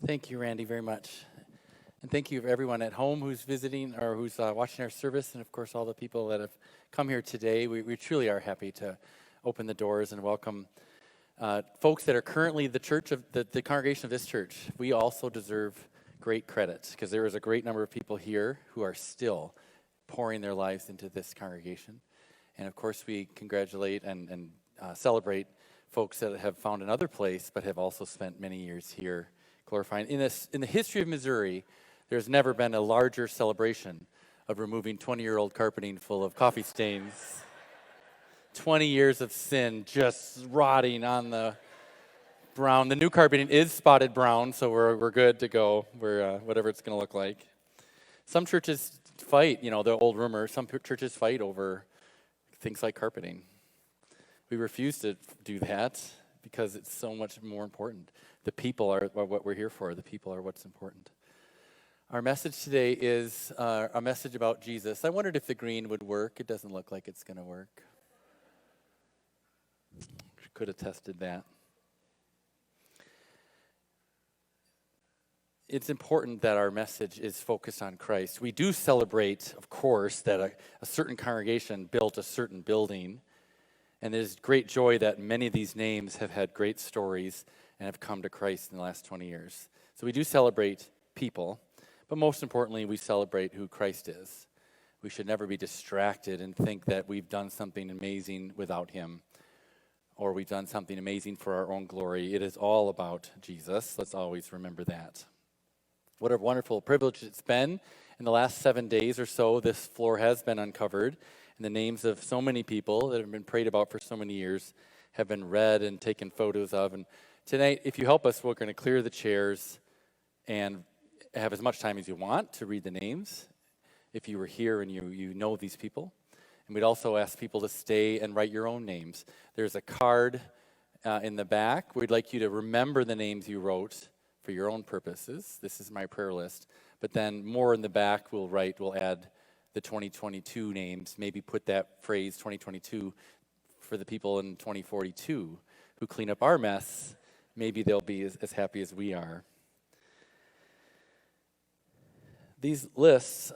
Thank you, Randy, very much. And thank you for everyone at home who's visiting or who's watching our service, and of course, all the people that have come here today. We truly are happy to open the doors and welcome folks that are currently the church of the congregation of this church. We also deserve great credit because there is a great number of people here who are still pouring their lives into this congregation. And of course, we congratulate and celebrate folks that have found another place but have also spent many years here glorifying. In the history of Missouri, there's never been a larger celebration of removing 20-year-old carpeting full of coffee stains. 20 years of sin just rotting on the brown. The new carpeting is spotted brown, so we're good to go. We're whatever it's going to look like. Some churches fight, the old rumor, some churches fight over things like carpeting. We refuse to do that because it's so much more important. The people are what we're here for. The people are what's important. Our message today is a message about Jesus. I wondered if the green would work. It doesn't look like it's going to work. Could have tested that. It's important that our message is focused on Christ. We do celebrate, of course, that a certain congregation built a certain building. And there's great joy that many of these names have had great stories and have come to Christ in the last 20 years. So we do celebrate people, but most importantly, we celebrate who Christ is. We should never be distracted and think that we've done something amazing without him, or we've done something amazing for our own glory. It is all about Jesus. Let's always remember that. What a wonderful privilege it's been. In the last 7 days or so, this floor has been uncovered, and the names of so many people that have been prayed about for so many years have been read and taken photos of. And tonight, if you help us, we're going to clear the chairs and have as much time as you want to read the names, if you were here and you know these people. And we'd also ask people to stay and write your own names. There's a card in the back. We'd like you to remember the names you wrote for your own purposes. This is my prayer list. But then more in the back, we'll add the 2022 names, maybe put that phrase 2022 for the people in 2042 who clean up our mess. Maybe they'll be as happy as we are. These lists,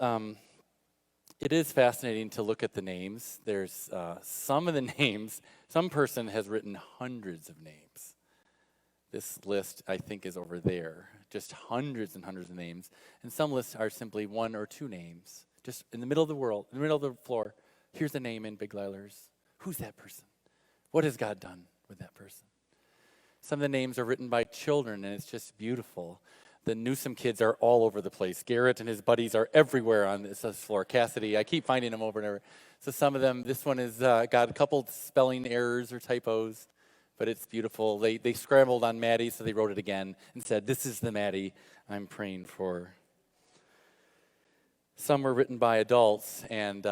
it is fascinating to look at the names. There's some of the names, some person has written hundreds of names. This list, I think, is over there, just hundreds and hundreds of names. And some lists are simply one or two names, just in the middle of the world, in the middle of the floor. Here's a name in big letters. Who's that person? What has God done with that person? Some of the names are written by children, and it's just beautiful. The Newsom kids are all over the place. Garrett and his buddies are everywhere on this floor. Cassidy, I keep finding them over and over. So some of them, this one has got a couple spelling errors or typos, but it's beautiful. They scrambled on Maddie, so they wrote it again and said, "This is the Maddie I'm praying for." Some were written by adults and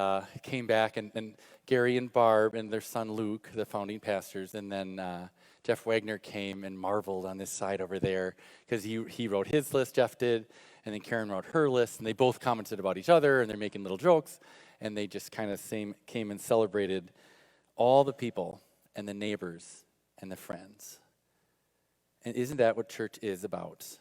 came back, and Gary and Barb and their son Luke, the founding pastors, and then Jeff Wagner came and marveled on this side over there because he wrote his list, Jeff did, and then Karen wrote her list, and they both commented about each other, and they're making little jokes, and they just kind of came and celebrated all the people and the neighbors and the friends. And isn't that what church is about?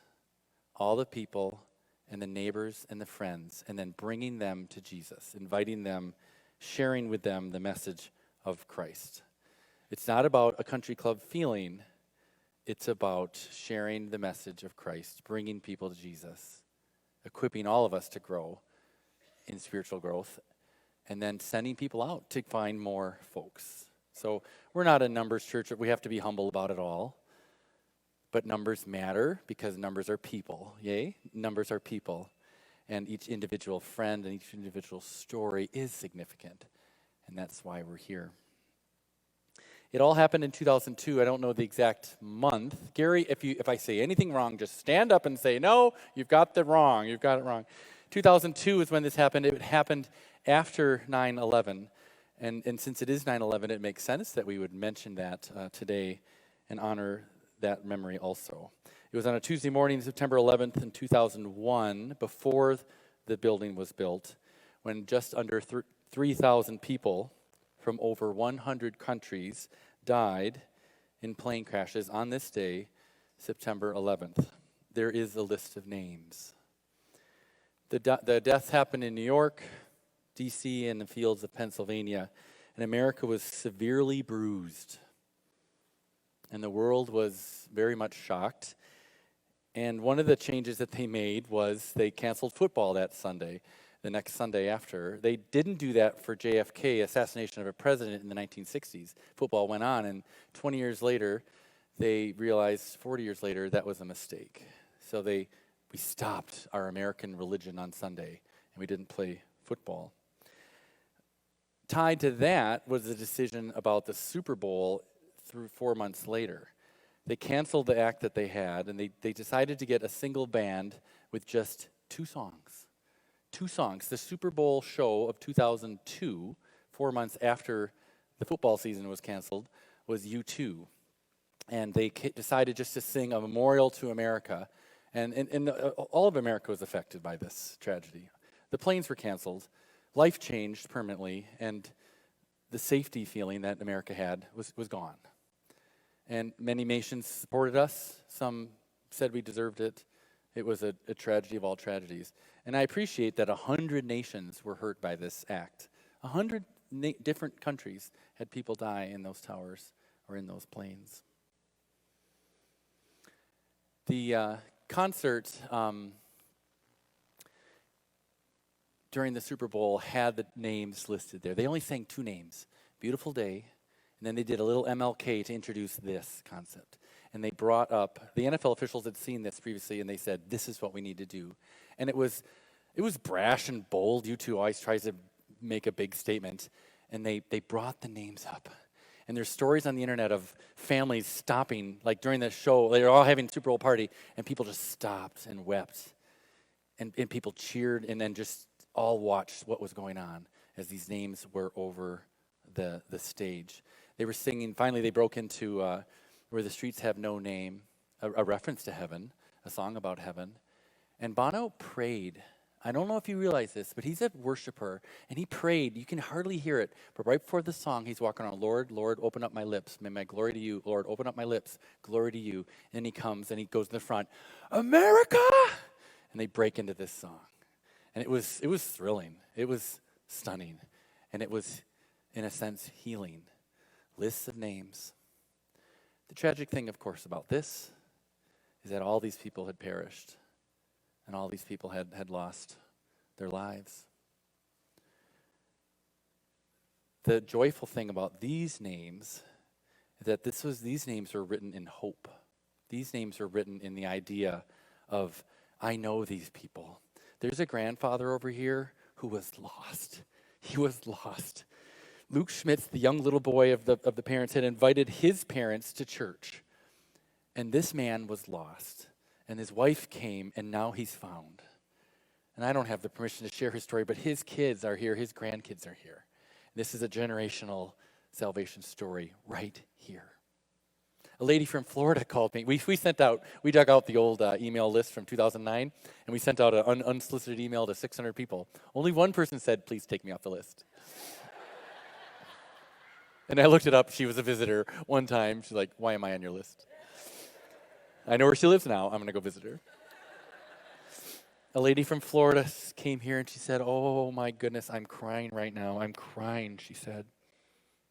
All the people and the neighbors and the friends, and then bringing them to Jesus, inviting them, sharing with them the message of Christ. It's not about a country club feeling. It's about sharing the message of Christ, bringing people to Jesus, equipping all of us to grow in spiritual growth, and then sending people out to find more folks. So we're not a numbers church. We have to be humble about it all. But numbers matter because numbers are people. Yay? Numbers are people. And each individual friend and each individual story is significant. And that's why we're here. It all happened in 2002. I don't know the exact month. Gary, if I say anything wrong, just stand up and say, "No, you've got it wrong. You've got it wrong." 2002 is when this happened. It happened after 9/11. And since it is 9/11, it makes sense that we would mention that today and honor that memory also. It was on a Tuesday morning, September 11th in 2001, before the building was built, when just under 3,000 people from over 100 countries died in plane crashes on this day, September 11th. there is a list of names. The deaths happened in New York, D.C., and the fields of Pennsylvania, and America was severely bruised. And the world was very much shocked. And one of the changes that they made was they canceled football that Sunday, the next Sunday after. They didn't do that for JFK, assassination of a president in the 1960s. Football went on, and 20 years later, they realized 40 years later that was a mistake. So we stopped our American religion on Sunday, and we didn't play football. Tied to that was the decision about the Super Bowl through 4 months later. They canceled the act that they had, and they decided to get a single band with just 2 songs. 2 songs. The Super Bowl show of 2002, 4 months after the football season was canceled, was U2. And they decided just to sing a memorial to America. And all of America was affected by this tragedy. The planes were canceled. Life changed permanently, and the safety feeling that America had was gone. And many nations supported us. Some said we deserved it. It was a tragedy of all tragedies. And I appreciate that 100 nations were hurt by this act. 100 different countries had people die in those towers or in those planes. The concert during the Super Bowl had the names listed there. They only sang 2 names, Beautiful Day, and then they did a little MLK to introduce this concept. And they brought up, the NFL officials had seen this previously, and they said, this is what we need to do. And it was brash and bold. U2 always tries to make a big statement. And they brought the names up. And there's stories on the internet of families stopping, like during the show, they were all having a Super Bowl party, and people just stopped and wept. And people cheered and then just all watched what was going on as these names were over the stage. They were singing, finally they broke into Where the Streets Have No Name, a reference to heaven, a song about heaven. And Bono prayed. I don't know if you realize this, but he's a worshiper, and he prayed. You can hardly hear it, but right before the song, he's walking around, Lord, Lord, open up my lips. May my glory to you. Lord, open up my lips. Glory to you. And he comes, and he goes in the front, America! And they break into this song. And it was thrilling. It was stunning. And it was, in a sense, healing. Lists of names. The tragic thing, of course, about this is that all these people had perished. And all these people had lost their lives. The joyful thing about these names is that these names were written in hope. These names were written in the idea of, I know these people. There's a grandfather over here who was lost. He was lost. Luke Schmitz, the young little boy of the parents, had invited his parents to church. And this man was lost. And his wife came, and now he's found. And I don't have the permission to share his story, but his kids are here. His grandkids are here. This is a generational salvation story right here. A lady from Florida called me. We dug out the old email list from 2009, and we sent out an unsolicited email to 600 people. Only one person said, please take me off the list. And I looked it up. She was a visitor one time. She's like, why am I on your list? I know where she lives now. I'm going to go visit her. A lady from Florida came here, and she said, oh, my goodness, I'm crying right now. I'm crying, she said.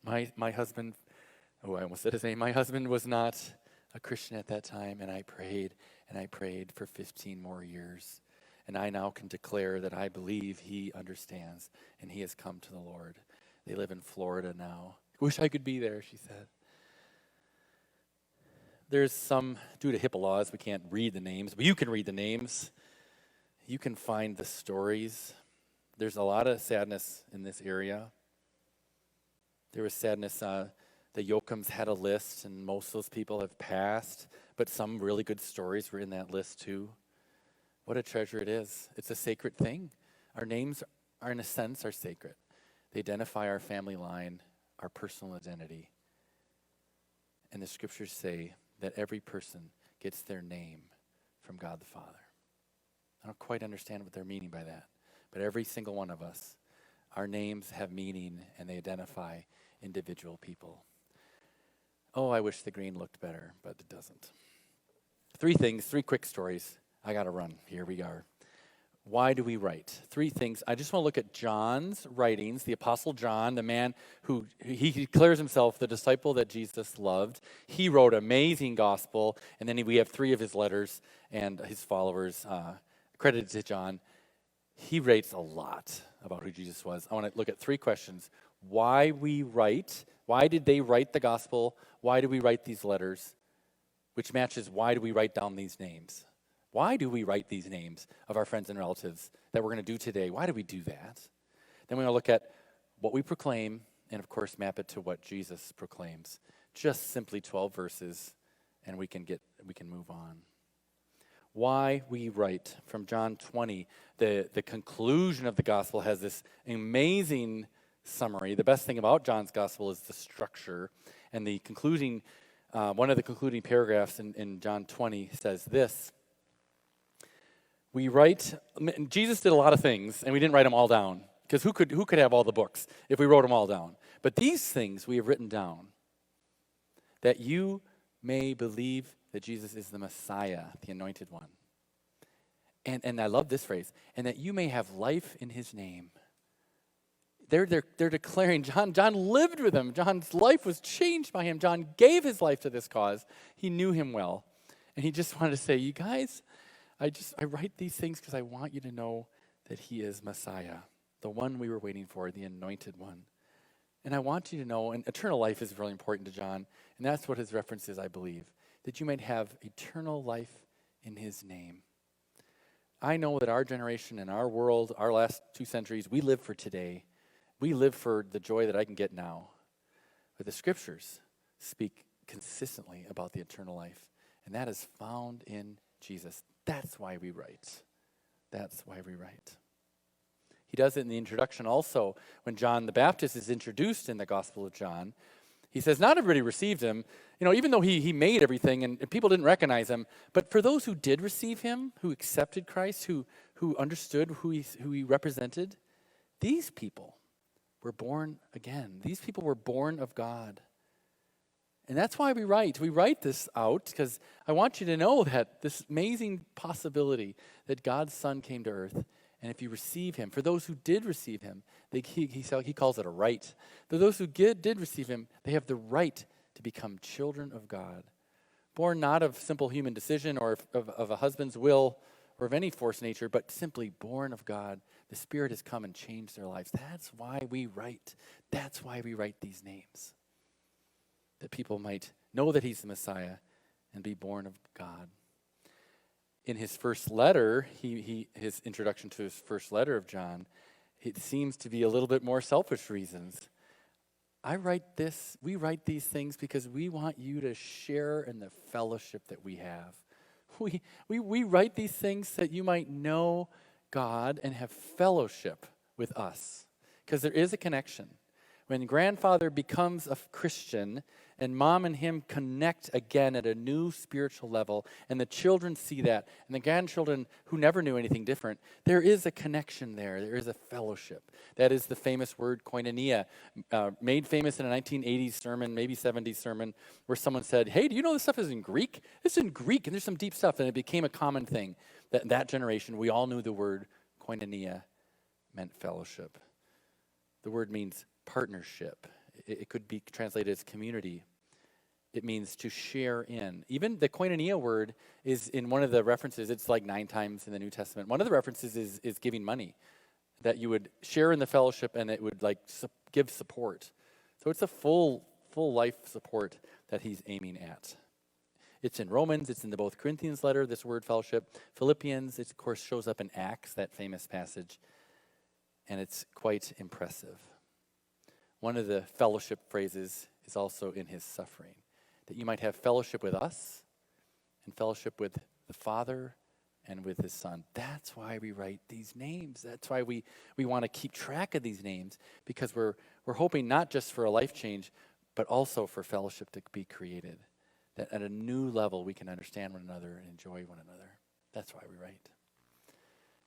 My husband... Oh, I almost said his name. My husband was not a Christian at that time, and I prayed for 15 more years. And I now can declare that I believe he understands, and he has come to the Lord. They live in Florida now. Wish I could be there, she said. There's some, due to HIPAA laws, we can't read the names, but you can read the names. You can find the stories. There's a lot of sadness in this area. There was sadness. The Yokums had a list, and most of those people have passed, but some really good stories were in that list too. What a treasure it is. It's a sacred thing. Our names are, in a sense, are sacred. They identify our family line, our personal identity. And the scriptures say that every person gets their name from God the Father. I don't quite understand what they're meaning by that, but every single one of us, our names have meaning, and they identify individual people. Oh, I wish the green looked better, but it doesn't. Three things, three quick stories. I got to run. Here we are. Why do we write? Three things. I just want to look at John's writings, the Apostle John, the man who he declares himself the disciple that Jesus loved. He wrote amazing gospel, and then we have three of his letters and his followers credited to John. He writes a lot about who Jesus was. I want to look at three questions. Why we write. Why did they write the gospel? Why do we write these letters? Which matches why do we write down these names? Why do we write these names of our friends and relatives that we're going to do today? Why do we do that? Then we're going to look at what we proclaim and, of course, map it to what Jesus proclaims. Just simply 12 verses, and we can move on. Why we write from John 20. The conclusion of the gospel has this amazing summary. The best thing about John's gospel is the structure. And the concluding, one of the concluding paragraphs in John 20 says this. We write, Jesus did a lot of things, and we didn't write them all down. Because who could have all the books if we wrote them all down? But these things we have written down, that you may believe that Jesus is the Messiah, the anointed one. And I love this phrase, and that you may have life in his name. They're declaring, John lived with him. John's life was changed by him. John gave his life to this cause. He knew him well. And he just wanted to say, you guys, I write these things because I want you to know that he is Messiah, the one we were waiting for, the anointed one. And I want you to know, and eternal life is really important to John, and that's what his reference is, I believe, that you might have eternal life in his name. I know that our generation and our world, our last 2 centuries, we live for today. We live for the joy that I can get now. But the scriptures speak consistently about the eternal life, and that is found in Jesus. That's why we write. That's why we write. He does it in the introduction also. When John the Baptist is introduced in the Gospel of John, he says, not everybody received him, even though he made everything and people didn't recognize him. But for those who did receive him, who accepted Christ, who understood who he represented, these people were born again. These people were born of God. And that's why we write. We write this out because I want you to know that this amazing possibility that God's Son came to earth, and if you receive him, for those who did receive him, he calls it a right. For those who did receive him, they have the right to become children of God, born not of simple human decision or of a husband's will or of any forced nature, but simply born of God. The Spirit has come and changed their lives. That's why we write. That's why we write these names, that people might know that he's the Messiah and be born of God. In his first letter, his introduction to his first letter of John, it seems to be a little bit more selfish reasons. We write these things because we want you to share in the fellowship that we have. We write these things that you might know God and have fellowship with us, because there is a connection. When grandfather becomes a Christian and mom and him connect again at a new spiritual level, and the children see that, and the grandchildren who never knew anything different, there is a connection there. There is a fellowship. That is the famous word koinonia, made famous in a 1980s sermon, maybe 70s sermon, where someone said, hey, do you know this stuff is in Greek? It's in Greek, and there's some deep stuff, and it became a common thing. That generation, we all knew the word koinonia meant fellowship. The word means partnership. It could be translated as community. It means to share in. Even the koinonia word is in one of the references, it's like 9 times in the New Testament. One of the references is giving money, that you would share in the fellowship and it would give support. So it's a full life support that he's aiming at. It's in Romans, it's in the both Corinthians letter, this word fellowship. Philippians, it of course shows up in Acts, that famous passage, and it's quite impressive. One of the fellowship phrases is also in his suffering, that you might have fellowship with us and fellowship with the Father and with his Son. That's why we write these names. That's why we want to keep track of these names, because we're hoping not just for a life change, but also for fellowship to be created, that at a new level we can understand one another and enjoy one another. That's why we write.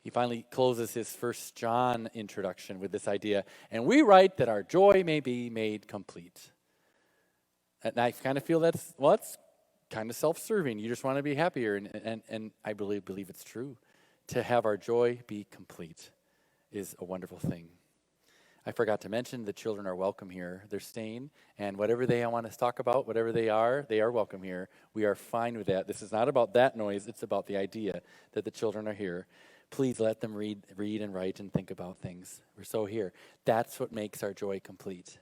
He finally closes his First John introduction with this idea, and we write that our joy may be made complete. And I kind of feel that's kind of self-serving. You just want to be happier. And I believe it's true. To have our joy be complete is a wonderful thing. I forgot to mention the children are welcome here. They're staying, and whatever they want to talk about, whatever they are welcome here. We are fine with that. This is not about that noise. It's about the idea that the children are here. Please let them read and write and think about things. We're so here. That's what makes our joy complete,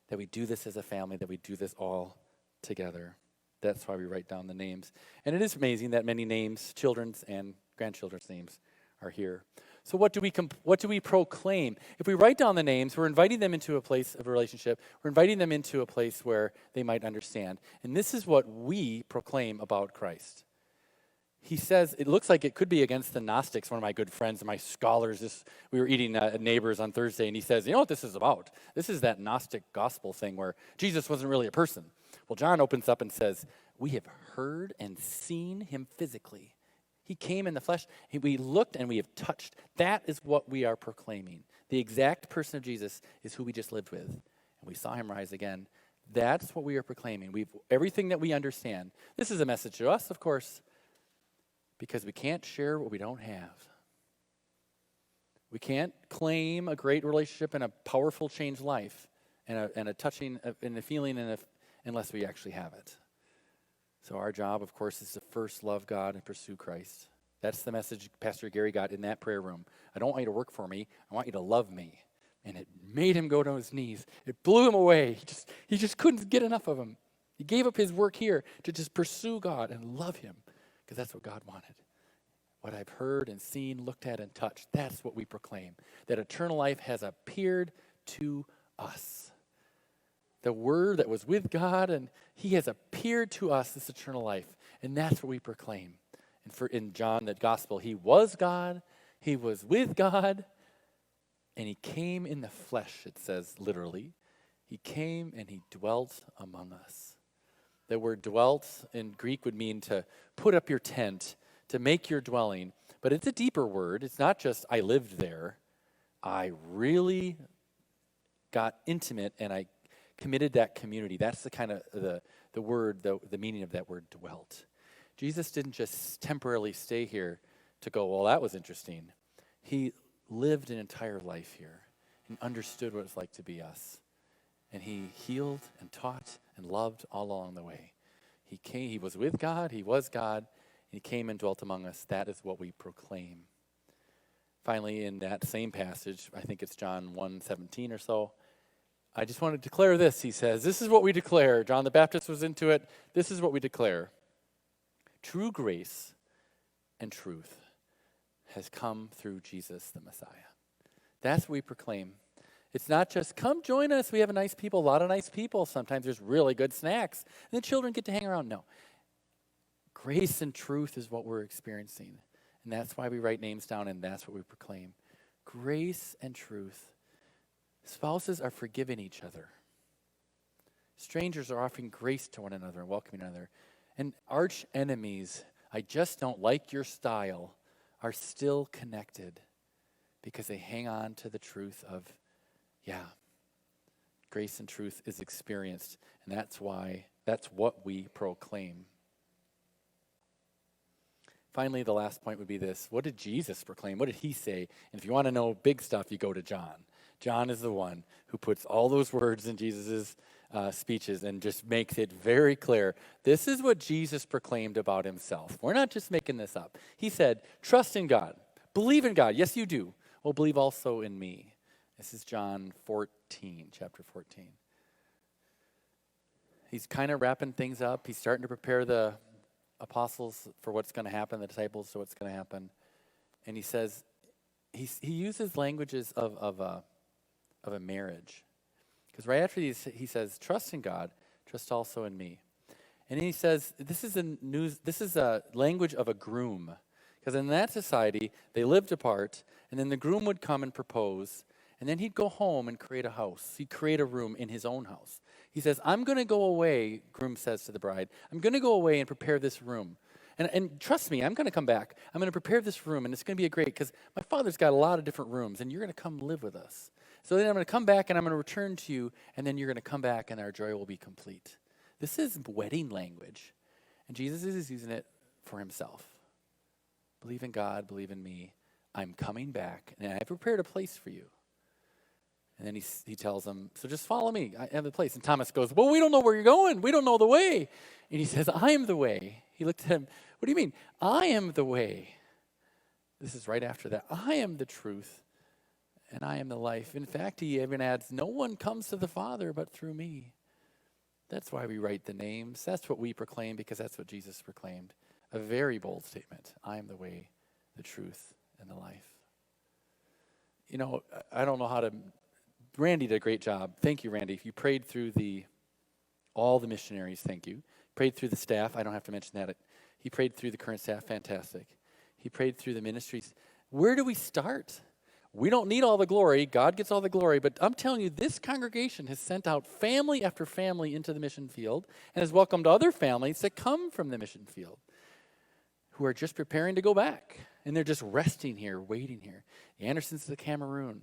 that we do this as a family, that we do this all together. That's why we write down the names. And it is amazing that many names, children's and grandchildren's names, are here. So what do we proclaim? If we write down the names, we're inviting them into a place of a relationship. We're inviting them into a place where they might understand. And this is what we proclaim about Christ. He says, it looks like it could be against the Gnostics, one of my good friends and my scholars. We were eating at Neighbors on Thursday, and he says, you know what this is about? This is that Gnostic gospel thing where Jesus wasn't really a person. Well, John opens up and says, we have heard and seen him physically. He came in the flesh. We looked and we have touched. That is what we are proclaiming. The exact person of Jesus is who we just lived with. And we saw him rise again. That's what we are proclaiming. Everything that we understand. This is a message to us, of course, because we can't share what we don't have. We can't claim a great relationship and a powerful changed life and a touching and a feeling unless we actually have it. So our job, of course, is to first love God and pursue Christ. That's the message Pastor Gary got in that prayer room. I don't want you to work for me. I want you to love me. And it made him go to his knees. It blew him away. He just couldn't get enough of him. He gave up his work here to just pursue God and love him because that's what God wanted. What I've heard and seen, looked at, and touched, that's what we proclaim. That eternal life has appeared to us. The Word that was with God, and he has appeared to us, this eternal life. And that's what we proclaim. And in John, the gospel, he was God, he was with God, and he came in the flesh, it says literally. He came and he dwelt among us. The word dwelt in Greek would mean to put up your tent, to make your dwelling. But it's a deeper word. It's not just I lived there. I really got intimate and I committed that community. That's the kind of the word, the meaning of that word dwelt. Jesus didn't just temporarily stay here to go, well, that was interesting. He lived an entire life here and understood what it's like to be us. And he healed and taught and loved all along the way. He came, he was with God, he was God, and he came and dwelt among us. That is what we proclaim. Finally, in that same passage, I think it's John 1:17 or so, I just want to declare this, he says. This is what we declare. John the Baptist was into it. This is what we declare. True grace and truth has come through Jesus the Messiah. That's what we proclaim. It's not just, come join us. We have a lot of nice people. Sometimes there's really good snacks. And the children get to hang around. No. Grace and truth is what we're experiencing. And that's why we write names down, and that's what we proclaim. Grace and truth. Spouses are forgiving each other. Strangers are offering grace to one another and welcoming one another. And arch enemies, I just don't like your style, are still connected because they hang on to the truth of, grace and truth is experienced. And that's what we proclaim. Finally, the last point would be this. What did Jesus proclaim? What did he say? And if you want to know big stuff, you go to John. John is the one who puts all those words in Jesus' speeches and just makes it very clear. This is what Jesus proclaimed about himself. We're not just making this up. He said, trust in God. Believe in God. Yes, you do. Well, believe also in me. This is John 14, chapter 14. He's kind of wrapping things up. He's starting to prepare the apostles for what's going to happen, the disciples for what's going to happen. And he says, he uses languages of a marriage. Because right after he says, trust in God, trust also in me. And then he says, this is a language of a groom. Because in that society, they lived apart, and then the groom would come and propose, and then he'd go home and create a house. He'd create a room in his own house. He says, I'm going to go away, groom says to the bride, I'm going to go away and prepare this room. And trust me, I'm going to come back. I'm going to prepare this room, and it's going to be great because my father's got a lot of different rooms, and you're going to come live with us. So then I'm going to come back, and I'm going to return to you, and then you're going to come back, and our joy will be complete. This is wedding language. And Jesus is using it for himself. Believe in God, believe in me. I'm coming back, and I have prepared a place for you. And then he tells them, so just follow me. I have a place. And Thomas goes, well, we don't know where you're going. We don't know the way. And he says, I am the way. He looked at him, what do you mean? I am the way. This is right after that. I am the truth, and I am the life. In fact, he even adds, no one comes to the Father but through me. That's why we write the names. That's what we proclaim, because that's what Jesus proclaimed. A very bold statement. I am the way, the truth, and the life. You know, I don't know how to... Randy did a great job. Thank you, Randy. You prayed through all the missionaries. Thank you. Prayed through the staff. I don't have to mention that. He prayed through the current staff. Fantastic. He prayed through the ministries. Where do we start? We don't need all the glory. God gets all the glory. But I'm telling you, this congregation has sent out family after family into the mission field and has welcomed other families that come from the mission field who are just preparing to go back. And they're just resting here, waiting here. The Andersons of Cameroon.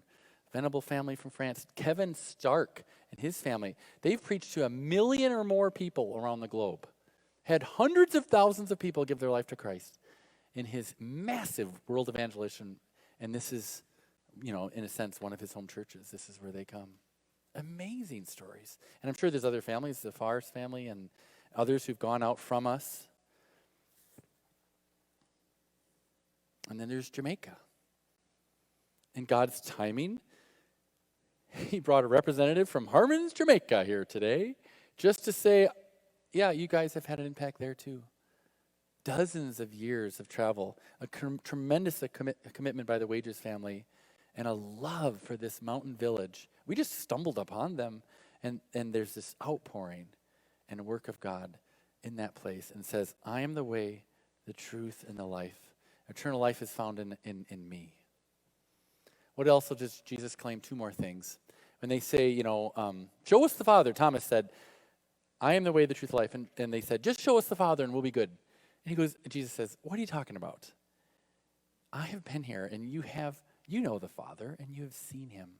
Venable family from France. Kevin Stark and his family. They've preached to 1 million or more people around the globe. Had hundreds of thousands of people give their life to Christ in his massive world evangelism. And this is, you know, in a sense, one of his home churches. This is where they come. Amazing stories. And I'm sure there's other families, the Farrs family and others who've gone out from us. And then there's Jamaica. In God's timing, he brought a representative from Harmons, Jamaica here today just to say, yeah, you guys have had an impact there too. Dozens of years of travel, a tremendous commitment by the Wages family, and a love for this mountain village. We just stumbled upon them, and there's this outpouring and work of God in that place, and says, I am the way, the truth, and the life. Eternal life is found in me. What else does Jesus claim? 2 more things. When they say, you know, show us the Father, Thomas said, I am the way, the truth, life. And they said, just show us the Father and we'll be good. And Jesus says, what are you talking about? I have been here and you know the Father and you have seen him.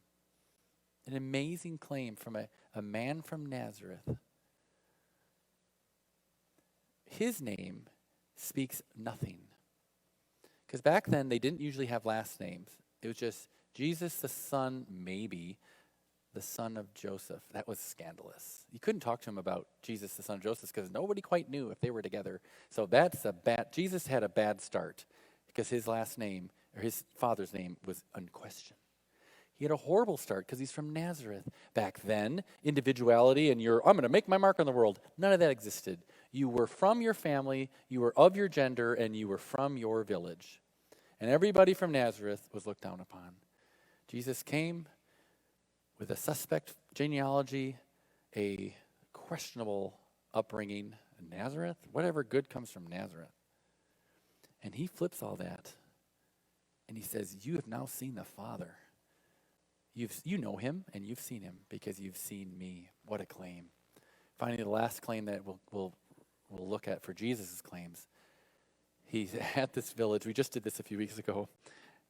An amazing claim from a man from Nazareth. His name speaks nothing. Because back then they didn't usually have last names. It was just Jesus the son, maybe, the son of Joseph. That was scandalous. You couldn't talk to him about Jesus the son of Joseph because nobody quite knew if they were together. So Jesus had a bad start because his last name, or his father's name, was unquestioned. He had a horrible start because he's from Nazareth. Back then, individuality and I'm going to make my mark on the world, none of that existed. You were from your family, you were of your gender, and you were from your village. And everybody from Nazareth was looked down upon. Jesus came with a suspect genealogy, a questionable upbringing, Nazareth, whatever good comes from Nazareth. And he flips all that. And he says, you have now seen the Father. You know him and you've seen him because you've seen me. What a claim. Finally, the last claim that we'll look at for Jesus' claims. He's at this village. We just did this a few weeks ago.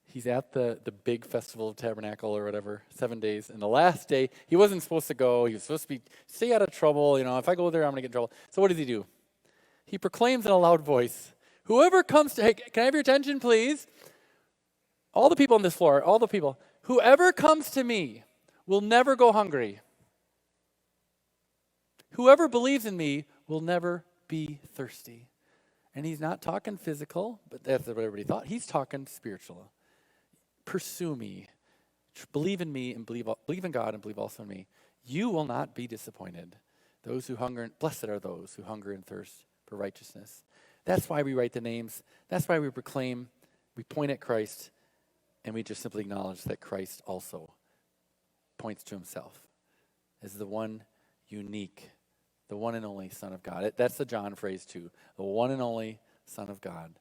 He's at the big festival of Tabernacle or whatever, 7 days. And the last day, he wasn't supposed to go. He was supposed to stay out of trouble. You know, if I go there, I'm going to get in trouble. So what does he do? He proclaims in a loud voice, whoever comes to, hey, can I have your attention, please? All the people on this floor, all the people, whoever comes to me will never go hungry. Whoever believes in me will never be thirsty. And he's not talking physical, but that's what everybody thought. He's talking spiritual. Pursue me. Believe in me and believe in God and believe also in me. You will not be disappointed. Those who hunger, blessed are those who hunger and thirst for righteousness. That's why we write the names. That's why we proclaim. We point at Christ, and we just simply acknowledge that Christ also points to himself as the one unique, the one and only Son of God. That's the John phrase too. The one and only Son of God.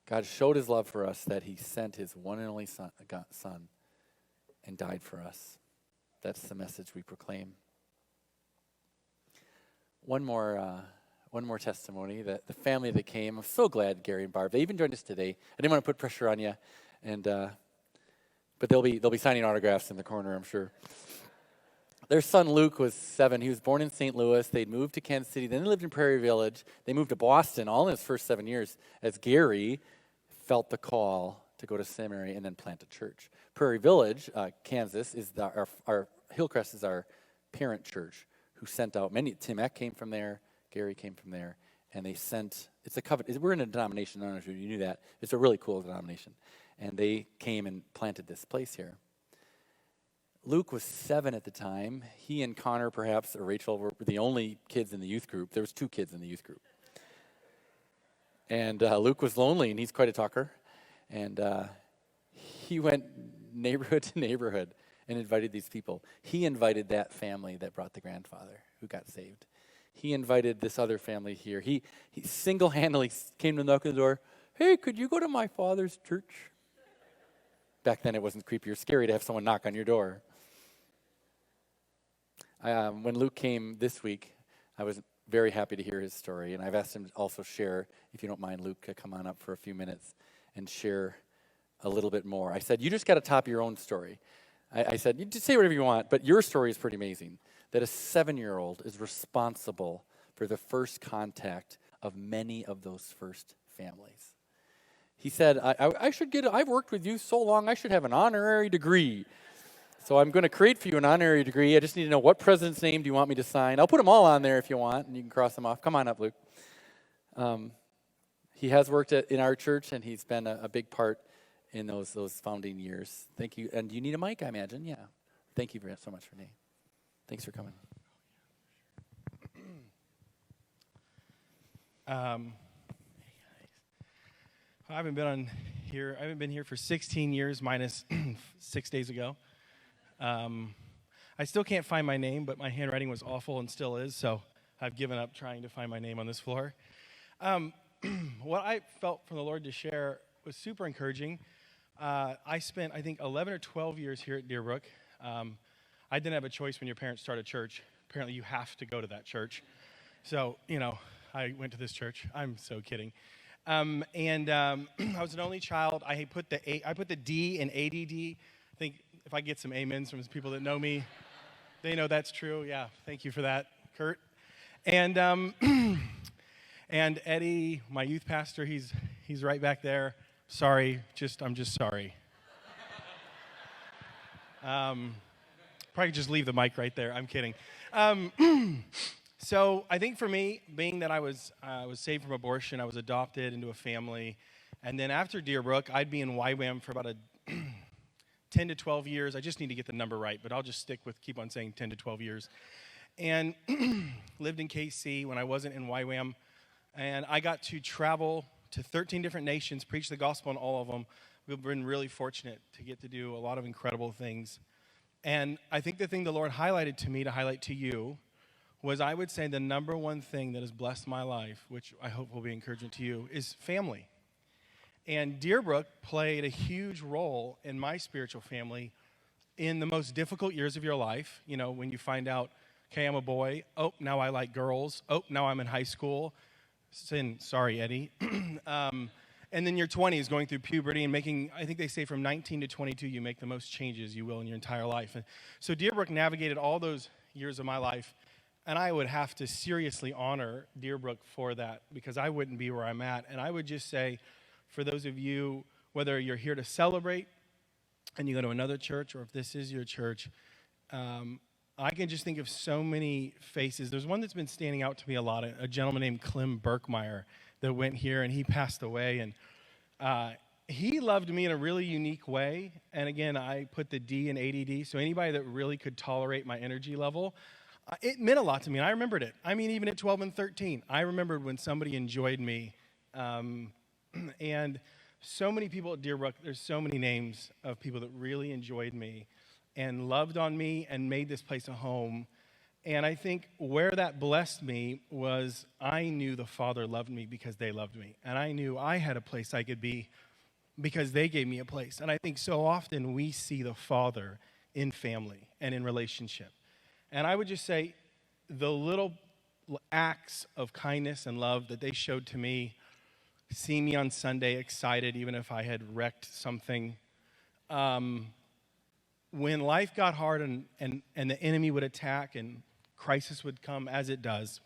God showed his love for us that he sent his one and only Son and died for us. That's the message we proclaim. One more testimony. The family that came. I'm so glad Gary and Barb. They even joined us today. I didn't want to put pressure on you, but they'll be signing autographs in the corner, I'm sure. Their son Luke was 7. He was born in St. Louis. They'd moved to Kansas City. Then they lived in Prairie Village. They moved to Boston all in his first 7 years as Gary felt the call to go to seminary and then plant a church. Prairie Village, Kansas, is our Hillcrest is our parent church who sent out many. Tim Eck came from there. Gary came from there. And they sent, it's a covenant. We're in a denomination, I don't know if you knew that. It's a really cool denomination. And they came and planted this place here. Luke was 7 at the time. He and Connor, perhaps, or Rachel, were the only kids in the youth group. There was 2 kids in the youth group. And Luke was lonely, and he's quite a talker. And he went neighborhood to neighborhood and invited these people. He invited that family that brought the grandfather who got saved. He invited this other family here. He single-handedly came to knock on the door. Hey, could you go to my father's church? Back then, it wasn't creepy or scary to have someone knock on your door. When Luke came this week, I was very happy to hear his story, and I've asked him to also share, if you don't mind, Luke, come on up for a few minutes and share a little bit more. I said, you just got to top your own story. I said, you just say whatever you want, but your story is pretty amazing, that a 7-year-old is responsible for the first contact of many of those first families. He said, I've worked with you so long, I should have an honorary degree. So I'm going to create for you an honorary degree. I just need to know what president's name do you want me to sign. I'll put them all on there if you want, and you can cross them off. Come on up, Luke. He has worked in our church, and he's been a big part in those founding years. Thank you. And you need a mic, I imagine. Yeah. Thank you so much, Renee. Thanks for coming. I haven't been here for 16 years minus 6 days ago. I still can't find my name, but my handwriting was awful and still is, so I've given up trying to find my name on this floor. What I felt from the Lord to share was super encouraging. I spent, I think, 11 or 12 years here at Deerbrook. I didn't have a choice when your parents start a church. Apparently, you have to go to that church. So, I went to this church. I'm so kidding. I was an only child. I put the D in ADD. I think if I get some amens from people that know me, they know that's true. Yeah, thank you for that, Kurt. And Eddie, my youth pastor, he's right back there. Sorry, I'm just sorry. Probably just leave the mic right there. I'm kidding. So I think for me, being that I was saved from abortion, I was adopted into a family, and then after Deerbrook, I'd be in YWAM for about 10 to 12 years. I just need to get the number right, but I'll just keep on saying 10 to 12 years. And lived in KC when I wasn't in YWAM, and I got to travel to 13 different nations, preach the gospel in all of them. We've been really fortunate to get to do a lot of incredible things. And I think the thing the Lord highlighted to me to highlight to you was, I would say, the number one thing that has blessed my life, which I hope will be encouragement to you, is family. And Deerbrook played a huge role in my spiritual family in the most difficult years of your life. When you find out, okay, I'm a boy. Oh, now I like girls. Oh, now I'm in high school. Sorry, Eddie. And then your 20s, going through puberty and making, I think they say from 19 to 22, you make the most changes you will in your entire life. And so Deerbrook navigated all those years of my life. And I would have to seriously honor Deerbrook for that, because I wouldn't be where I'm at. And I would just say, for those of you, whether you're here to celebrate and you go to another church, or if this is your church, I can just think of so many faces. There's one that's been standing out to me a lot, a gentleman named Clem Berkmeyer that went here, and he passed away. And he loved me in a really unique way. And again, I put the D in ADD, so anybody that really could tolerate my energy level, it meant a lot to me, and I remembered it. I mean, even at 12 and 13, I remembered when somebody enjoyed me. And so many people at Deerbrook, there's so many names of people that really enjoyed me and loved on me and made this place a home. And I think where that blessed me was, I knew the Father loved me because they loved me. And I knew I had a place I could be because they gave me a place. And I think so often we see the Father in family and in relationship. And I would just say, the little acts of kindness and love that they showed to me, seeing me on Sunday excited, even if I had wrecked something, when life got hard and the enemy would attack and crisis would come as it does,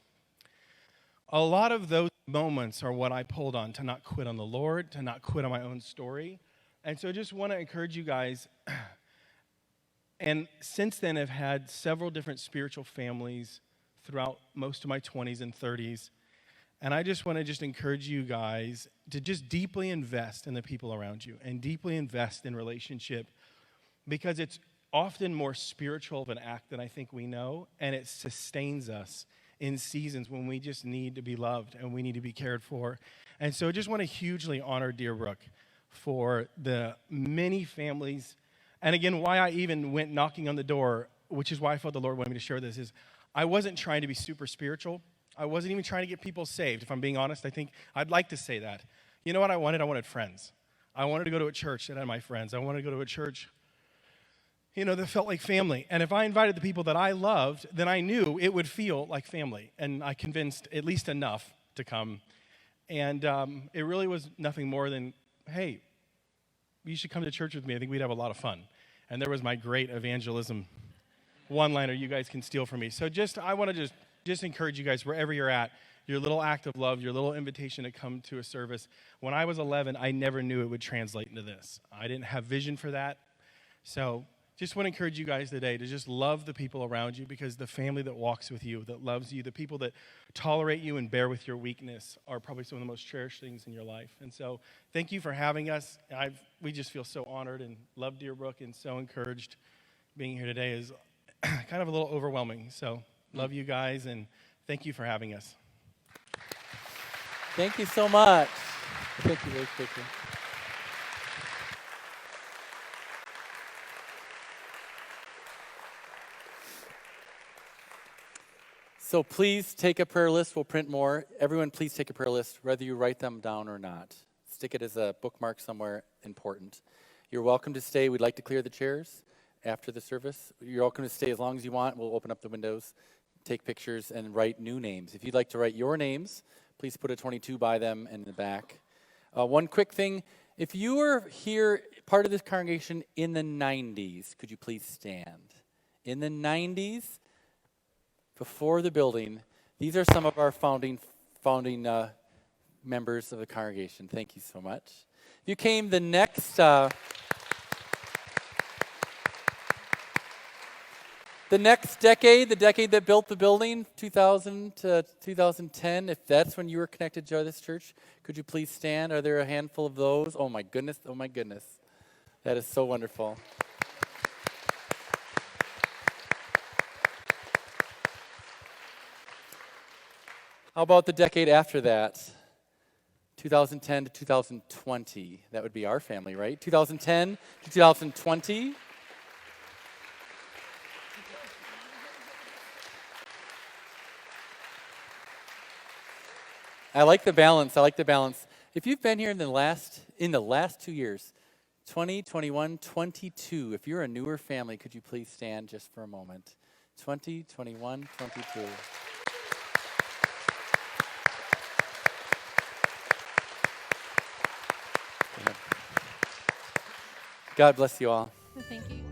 a lot of those moments are what I pulled on to not quit on the Lord, to not quit on my own story. And so I just want to encourage you guys. And since then, I've had several different spiritual families throughout most of my 20s and 30s. And I just want to encourage you guys to just deeply invest in the people around you and deeply invest in relationship, because it's often more spiritual of an act than I think we know, and it sustains us in seasons when we just need to be loved and we need to be cared for. And so I just want to hugely honor Deerbrook for the many families. And again, why I even went knocking on the door, which is why I felt the Lord wanted me to share this, is I wasn't trying to be super spiritual. I wasn't even trying to get people saved. If I'm being honest, I think I'd like to say that. You know what I wanted? I wanted friends. I wanted to go to a church that had my friends. I wanted to go to a church, that felt like family. And if I invited the people that I loved, then I knew it would feel like family. And I convinced at least enough to come. And it really was nothing more than, hey, you should come to church with me. I think we'd have a lot of fun. And there was my great evangelism one-liner you guys can steal from me. So I want to just encourage you guys, wherever you're at, your little act of love, your little invitation to come to a service. When I was 11, I never knew it would translate into this. I didn't have vision for that. So just want to encourage you guys today to just love the people around you, because the family that walks with you, that loves you, the people that tolerate you and bear with your weakness are probably some of the most cherished things in your life. And so thank you for having us. We just feel so honored and love Deerbrook and so encouraged. Being here today is kind of a little overwhelming. So love you guys and thank you for having us. Thank you so much. Thank you very quickly. So please take a prayer list. We'll print more. Everyone, please take a prayer list, whether you write them down or not. Stick it as a bookmark somewhere important. You're welcome to stay. We'd like to clear the chairs after the service. You're welcome to stay as long as you want. We'll open up the windows, take pictures, and write new names. If you'd like to write your names, please put a 22 by them in the back. One quick thing. If you were here, part of this congregation in the 90s, could you please stand? In the 90s, before the building, these are some of our founding members of the congregation. Thank you so much. If you came the next decade, the decade that built the building, 2000 to 2010, if that's when you were connected to this church, could you please stand? Are there a handful of those? Oh my goodness, oh my goodness. That is so wonderful. How about the decade after that? 2010 to 2020. That would be our family, right? 2010 to 2020. I like the balance. If you've been here in the last 2 years, 20, 21, 22, if you're a newer family, could you please stand just for a moment? 20, 21, 22. God bless you all. Thank you.